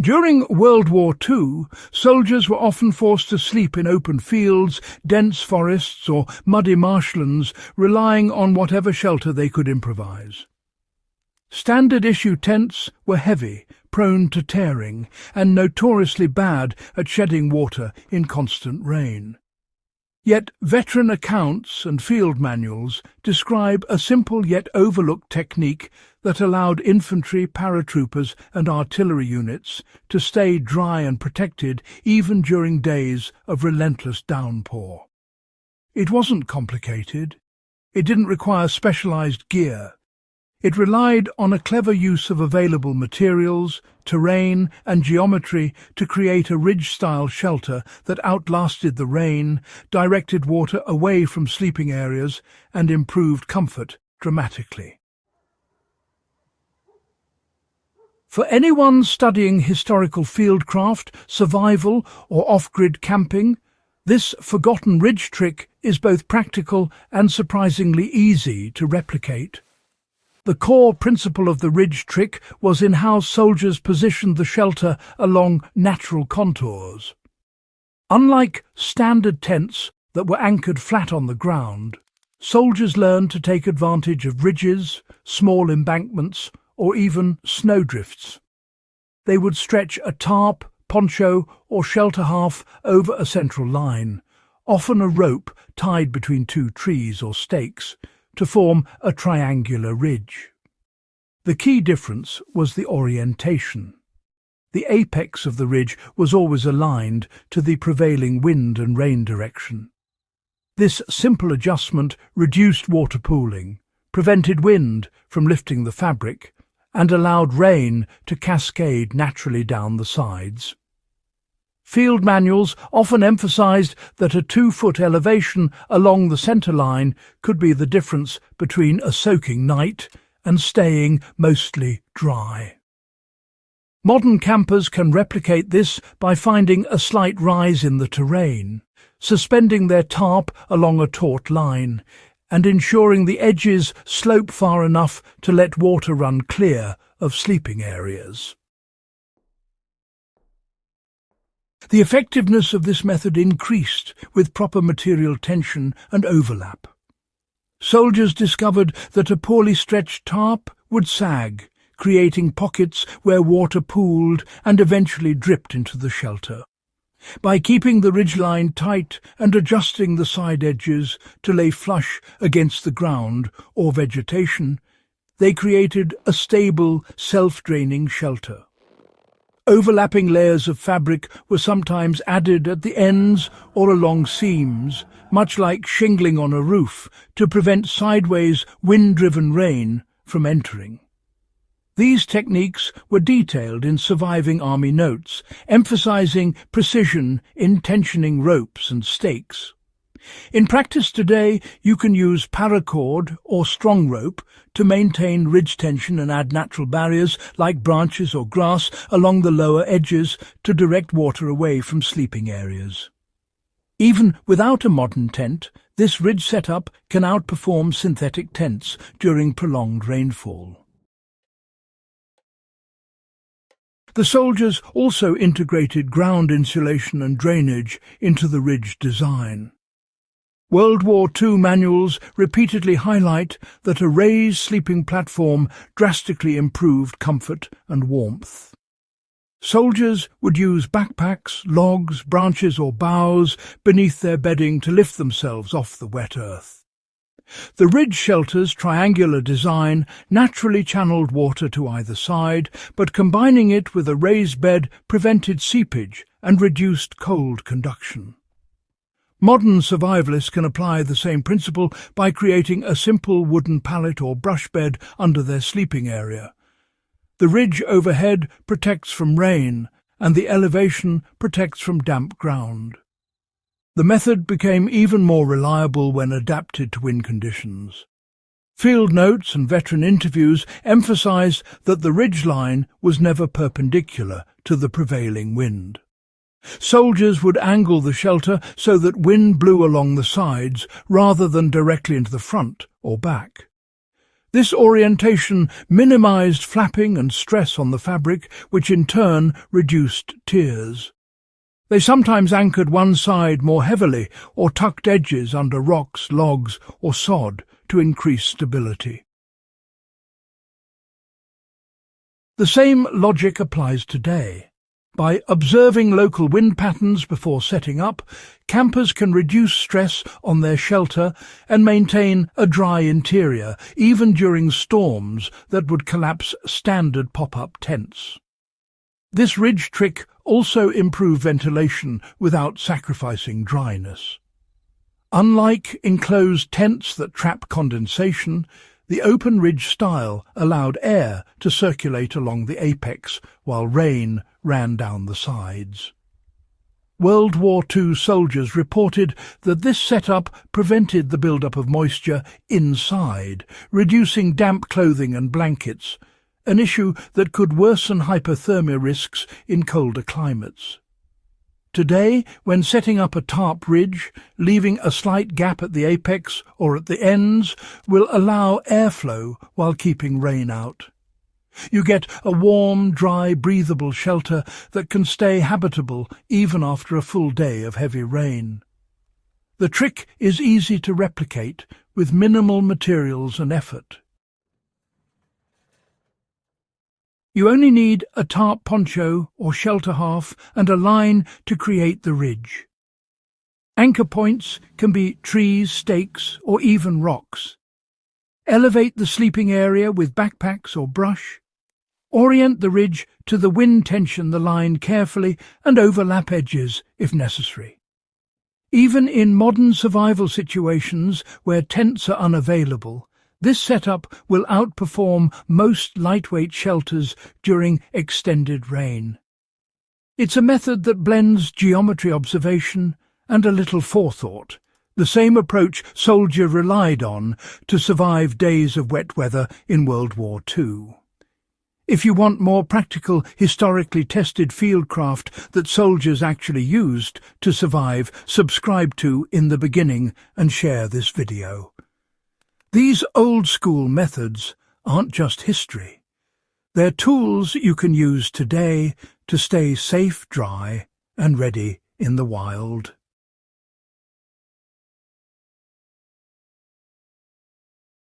During World War II, soldiers were often forced to sleep in open fields, dense forests or muddy marshlands, relying on whatever shelter they could improvise. Standard-issue tents were heavy, prone to tearing, and notoriously bad at shedding water in constant rain. Yet veteran accounts and field manuals describe a simple yet overlooked technique that allowed infantry, paratroopers and artillery units to stay dry and protected even during days of relentless downpour. It wasn't complicated. It didn't require specialized gear. It relied on a clever use of available materials, terrain and geometry to create a ridge-style shelter that outlasted the rain, directed water away from sleeping areas, and improved comfort dramatically. For anyone studying historical fieldcraft, survival or off-grid camping, this forgotten ridge trick is both practical and surprisingly easy to replicate. The core principle of the ridge trick was in how soldiers positioned the shelter along natural contours. Unlike standard tents that were anchored flat on the ground, soldiers learned to take advantage of ridges, small embankments, or even snowdrifts. They would stretch a tarp, poncho, or shelter half over a central line, often a rope tied between two trees or stakes, to form a triangular ridge. The key difference was the orientation. The apex of the ridge was always aligned to the prevailing wind and rain direction. This simple adjustment reduced water pooling, prevented wind from lifting the fabric, and allowed rain to cascade naturally down the sides. Field manuals often emphasized that a 2-foot elevation along the center line could be the difference between a soaking night and staying mostly dry. Modern campers can replicate this by finding a slight rise in the terrain, suspending their tarp along a taut line, and ensuring the edges slope far enough to let water run clear of sleeping areas. The effectiveness of this method increased with proper material tension and overlap. Soldiers discovered that a poorly stretched tarp would sag, creating pockets where water pooled and eventually dripped into the shelter. By keeping the ridgeline tight and adjusting the side edges to lay flush against the ground or vegetation, they created a stable, self-draining shelter. Overlapping layers of fabric were sometimes added at the ends or along seams, much like shingling on a roof, to prevent sideways, wind-driven rain from entering. These techniques were detailed in surviving Army notes, emphasizing precision in tensioning ropes and stakes. In practice today, you can use paracord or strong rope to maintain ridge tension and add natural barriers like branches or grass along the lower edges to direct water away from sleeping areas. Even without a modern tent, this ridge setup can outperform synthetic tents during prolonged rainfall. The soldiers also integrated ground insulation and drainage into the ridge design. World War II manuals repeatedly highlight that a raised sleeping platform drastically improved comfort and warmth. Soldiers would use backpacks, logs, branches or boughs beneath their bedding to lift themselves off the wet earth. The ridge shelter's triangular design naturally channeled water to either side, but combining it with a raised bed prevented seepage and reduced cold conduction. Modern survivalists can apply the same principle by creating a simple wooden pallet or brush bed under their sleeping area. The ridge overhead protects from rain, and the elevation protects from damp ground. The method became even more reliable when adapted to wind conditions. Field notes and veteran interviews emphasized that the ridge line was never perpendicular to the prevailing wind. Soldiers would angle the shelter so that wind blew along the sides rather than directly into the front or back. This orientation minimized flapping and stress on the fabric, which in turn reduced tears. They sometimes anchored one side more heavily or tucked edges under rocks, logs, or sod to increase stability. The same logic applies today. By observing local wind patterns before setting up, campers can reduce stress on their shelter and maintain a dry interior, even during storms that would collapse standard pop-up tents. This ridge trick also improved ventilation without sacrificing dryness. Unlike enclosed tents that trap condensation, the open ridge style allowed air to circulate along the apex while rain ran down the sides. World War II soldiers reported that this setup prevented the buildup of moisture inside, reducing damp clothing and blankets, an issue that could worsen hypothermia risks in colder climates. Today, when setting up a tarp ridge, leaving a slight gap at the apex or at the ends will allow airflow while keeping rain out. You get a warm, dry, breathable shelter that can stay habitable even after a full day of heavy rain. The trick is easy to replicate with minimal materials and effort. You only need a tarp poncho or shelter half and a line to create the ridge. Anchor points can be trees, stakes, or even rocks. Elevate the sleeping area with backpacks or brush. Orient the ridge to the wind tension the line carefully and overlap edges if necessary. Even in modern survival situations where tents are unavailable, this setup will outperform most lightweight shelters during extended rain. It's a method that blends geometry observation and a little forethought, the same approach soldiers relied on to survive days of wet weather in World War II. If you want more practical, historically tested fieldcraft that soldiers actually used to survive, subscribe to In the Beginning and share this video. These old-school methods aren't just history. They're tools you can use today to stay safe, dry, and ready in the wild.